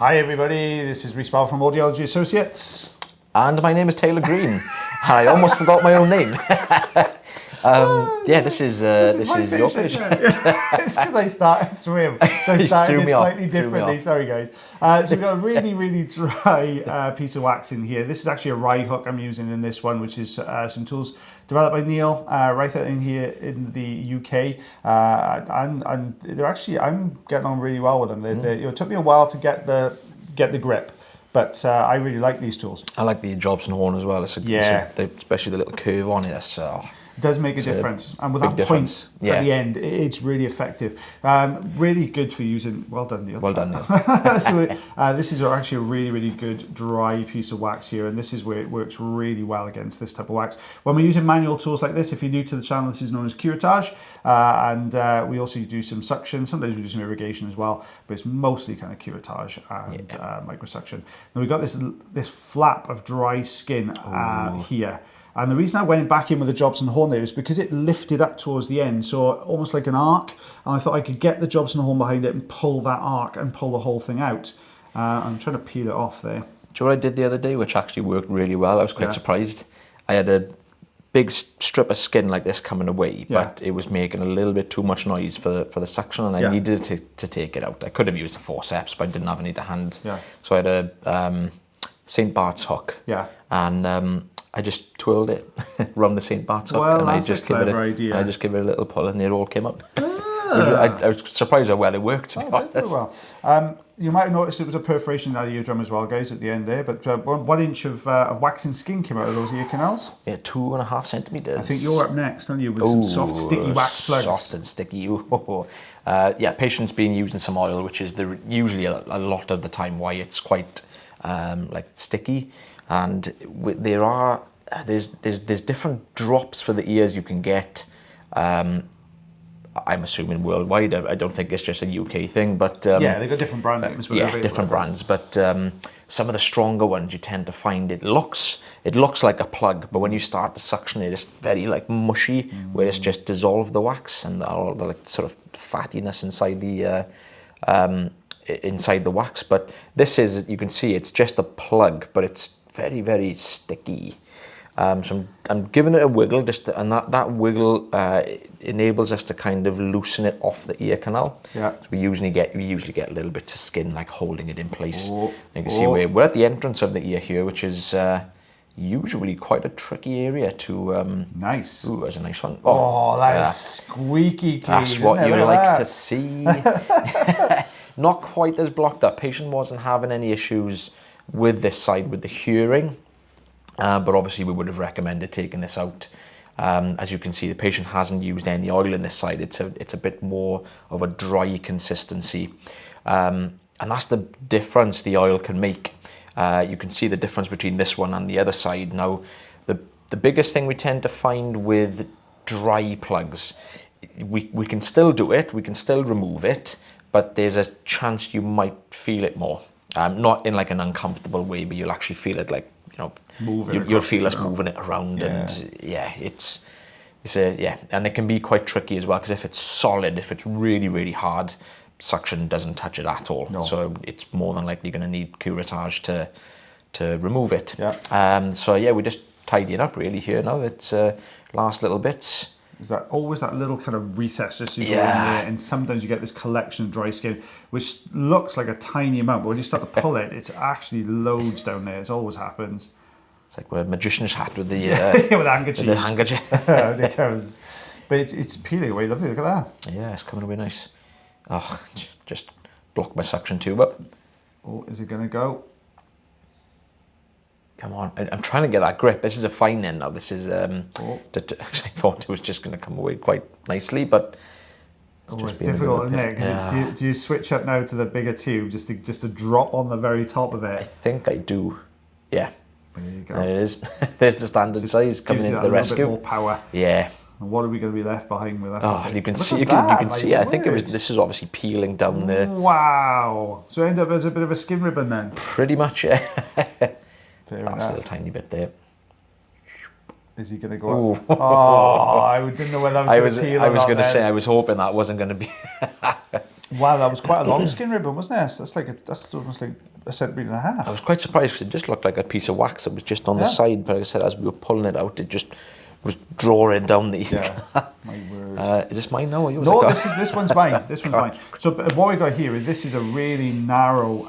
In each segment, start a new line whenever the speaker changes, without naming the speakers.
Hi everybody, this is Rhys from Audiology Associates.
And my name is Taylor Green. And I almost forgot my own name. This is your patient.
It's because I started through him. So I started it slightly differently. Sorry guys. So we've got a really dry piece of wax in here. This is actually a rye hook I'm using in this one, which is some tools developed by Neil right out in here in the UK. And they're actually, I'm getting on really well with them. It took me a while to get the grip. But I really like these tools.
I like the Jobson horn as well. Especially the little curve on it. So
it does make a difference, and with that point at the end, it's really effective. Really good for using. Well done, Neil.
Well done, Neil.
So this is actually a really good dry piece of wax here, and this is where it works really well against this type of wax. When we're using manual tools like this, if you're new to the channel, this is known as curettage, and we also do some suction. Sometimes we do some irrigation as well, but it's mostly kind of curettage and microsuction. Now we've got this flap of dry skin here. And the reason I went back in with the Jobson horn there is because it lifted up towards the end, so almost like an arc. And I thought I could get the Jobson horn behind it and pull that arc and pull the whole thing out. I'm trying to peel it off there.
Do you know what I did the other day, which actually worked really well? I was quite surprised. I had a big strip of skin like this coming away, but it was making a little bit too much noise for the suction, and I needed to take it out. I could have used a forceps, but I didn't have any to hand. So I had a St. Bart's hook. And I just twirled it around the St. Bart's hook, and I just gave it a little pull, and it all came out. I was surprised how well it worked, to be honest.
Did well. You might have noticed it was a perforation in the eardrum as well, guys, at the end there. But 1 inch of waxing skin came out of those ear canals.
Yeah, 2.5 centimeters.
I think you're up next, aren't you, with some soft, sticky wax plugs.
Soft and sticky. Patient's been using some oil, which is usually a lot of the time why it's quite sticky. And there's different drops for the ears you can get. I'm assuming worldwide. I don't think it's just a UK thing, but
they've got different brand names.
Different brands. But some of the stronger ones, you tend to find it looks like a plug, but when you start to suction it, it's very mushy, where it's just dissolved the wax and all the sort of fattiness inside the wax. But this is, you can see, it's just a plug, but it's very sticky. So I'm giving it a wiggle, and that wiggle enables us to kind of loosen it off the ear canal. So we usually get a little bit of skin holding it in place. You can see we're at the entrance of the ear here, which is usually quite a tricky area to.
Nice.
Ooh, there's a nice one.
That is squeaky clean.
That's what you like to see. Not quite as blocked up. Patient wasn't having any issues with this side with the hearing, but obviously we would have recommended taking this out. As you can see, the patient hasn't used any oil in this side. It's a bit more of a dry consistency, and that's the difference the oil can make. You can see the difference between this one and the other side. Now, the biggest thing we tend to find with dry plugs, we can still do it, we can still remove it, but there's a chance you might feel it more. Not in an uncomfortable way, but you'll actually feel it you'll feel us moving it around, and and it can be quite tricky as well, because if it's solid, if it's really hard, suction doesn't touch it at all. So it's more than likely going to need curettage to remove it. We're just tidying up really here now. It's last little bits.
Is that always that little kind of recess just you go in there, and sometimes you get this collection of dry skin which looks like a tiny amount, but when you start to pull it, it's actually loads down there. It always happens.
It's like a magician's hat with the
with handkerchiefs.
The handkerchief.
But it's peeling away lovely. Look at that.
Yeah, it's coming away nice. Oh, just block my suction tube up.
Oh, is it gonna go?
Come on, I'm trying to get that grip. This is a fine end now. This is, I thought it was just going to come away quite nicely, but...
it's difficult, isn't it? Because do you switch up now to the bigger tube just to drop on the very top of it?
I think I do, yeah.
There you go.
There it is. There's the standard size coming into the rescue.
A little bit more power.
Yeah.
And what are we going to be left behind with us?
Oh, you can see. You can see. I think this is obviously peeling down there.
Wow. So it ended up as a bit of a skin ribbon then.
Pretty much, yeah.
Fair
That's
enough.
a little tiny bit there.
Is he going to go up? Oh, I didn't know whether that was going to peel or not.
I was going to say, I was hoping that wasn't going to be.
Wow, that was quite a long skin ribbon, wasn't it? That's almost like 1.5 cm.
I was quite surprised because it just looked like a piece of wax that was just on the side, but like I said, as we were pulling it out, it just was drawing down the...
Yeah, my word.
Is this mine now or yours?
No, this one's mine. This one's mine. So what we got here is this is a really narrow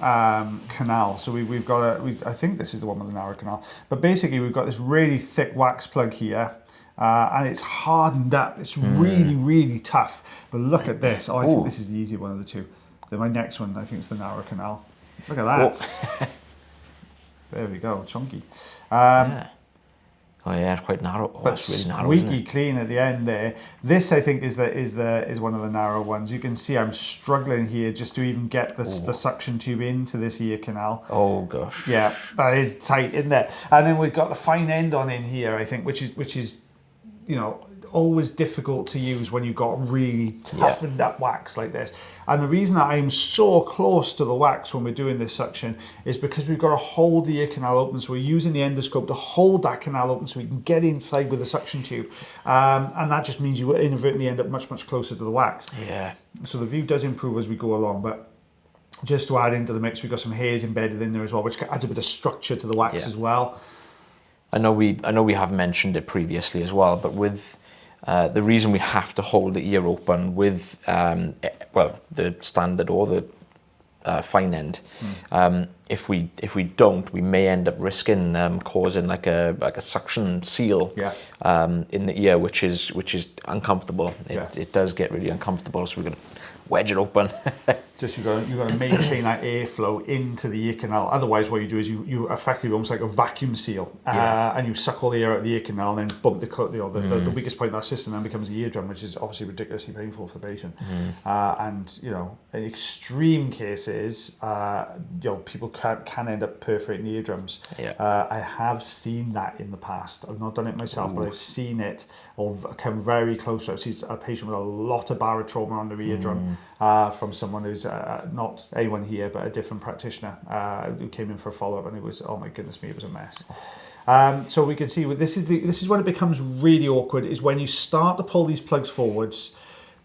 canal. So we've got I think this is the one with the narrow canal. But basically we've got this really thick wax plug here. And it's hardened up. It's really, really tough. But look at this. Oh, I think this is the easier one of the two. Then my next one, I think it's the narrow canal. Look at that. There we go, chunky.
Yeah. Oh yeah, it's quite narrow. Oh,
But
it's really narrow,
squeaky clean at the end there. This I think is one of the narrow ones. You can see I'm struggling here just to even get the suction tube into this ear canal.
Oh gosh.
Yeah, that is tight, isn't it? And then we've got the fine end on in here, I think, which is you know, always difficult to use when you've got really toughened up wax like this. And the reason that I'm so close to the wax when we're doing this suction is because we've got to hold the ear canal open. So we're using the endoscope to hold that canal open so we can get inside with the suction tube. And that just means you inadvertently end up much, much closer to the wax.
Yeah.
So the view does improve as we go along, but just to add into the mix, we've got some hairs embedded in there as well, which adds a bit of structure to the wax as well.
I know we have mentioned it previously as well, but with the reason we have to hold the ear open with well, the standard or the fine end, if we don't, we may end up risking causing like a suction seal in the ear, which is uncomfortable. It does get really uncomfortable, so we're gonna wedge it open.
Just you've got to maintain that airflow into the ear canal. Otherwise, what you do is you effectively almost like a vacuum seal, and you suck all the air out of the ear canal, and then bump the weakest point of that system, then becomes the eardrum, which is obviously ridiculously painful for the patient. And you know, in extreme cases, you know, people can end up perforating the eardrums. I have seen that in the past. I've not done it myself, but I've seen it or come very close. I've seen a patient with a lot of barotrauma on their eardrum from someone who's not anyone here, but a different practitioner who came in for a follow-up, and it was, oh my goodness me, it was a mess. So we can see this is when it becomes really awkward, is when you start to pull these plugs forwards.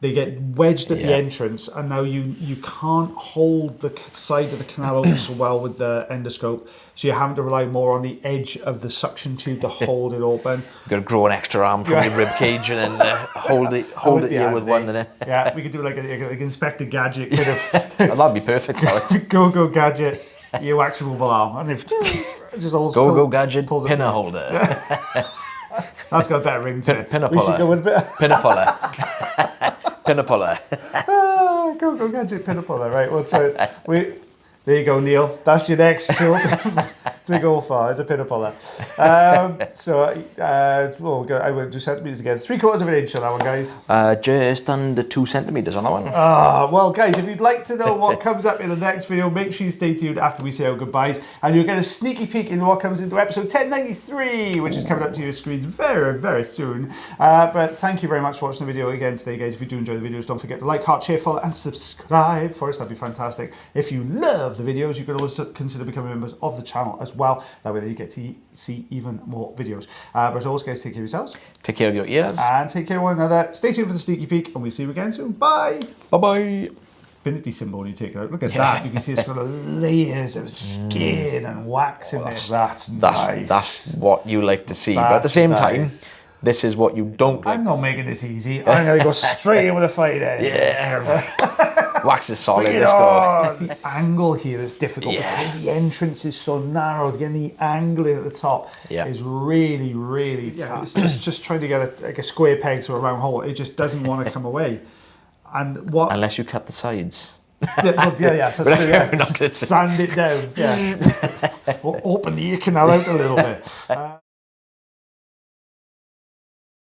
They get wedged at the entrance, and now you can't hold the side of the canal open so well with the endoscope, so you're having to rely more on the edge of the suction tube to hold it open. You've
got to grow an extra arm from your rib cage and then hold it here with one. And then
we could do like an Inspector Gadget kind of.
That'd be perfect.
Go gadgets, earwax removal arm, and if just all
go gadget pinner holder.
That's got a better ring to it.
Pinner
We should go with a bit.
Pinner puller. Pinner puller.
Go gadget pinner puller. Right, we'll try it. There you go, Neil. That's your next tool to go for. It's a pinner puller. I won't do centimetres again. 3/4 of an inch on that one, guys.
Just under 2 centimetres on that one.
Well, guys, if you'd like to know what comes up in the next video, make sure you stay tuned after we say our goodbyes, and you'll get a sneaky peek into what comes into episode 1093, which is coming up to your screens very, very soon. But thank you very much for watching the video again today, guys. If you do enjoy the videos, don't forget to like, heart, share, follow, and subscribe for us. That'd be fantastic. If you love the videos, you could always consider becoming members of the channel as well. That way you get to see even more videos. But as always, guys, take care of yourselves.
Take care of your ears.
And take care of one another. Stay tuned for the sneaky peek, and we'll see you again soon. Bye.
Bye-bye.
Infinity symbol when you take it out. Look at that. You can see it's got layers of skin and wax in there. That's nice.
That's what you like to see. But at the same time, this is what you don't like.
I'm not making this easy. I'm going to go straight in with a fight end.
Yeah. Wax is solid.
Let's go. It's the angle here that's difficult because the entrance is so narrow. Again, the angle at the top is really, really tough. It's just trying to get a square peg through a round hole. It just doesn't want to come away. And what?
Unless you cut the sides.
Sand it down. Yeah. We'll open the ear canal out a little bit.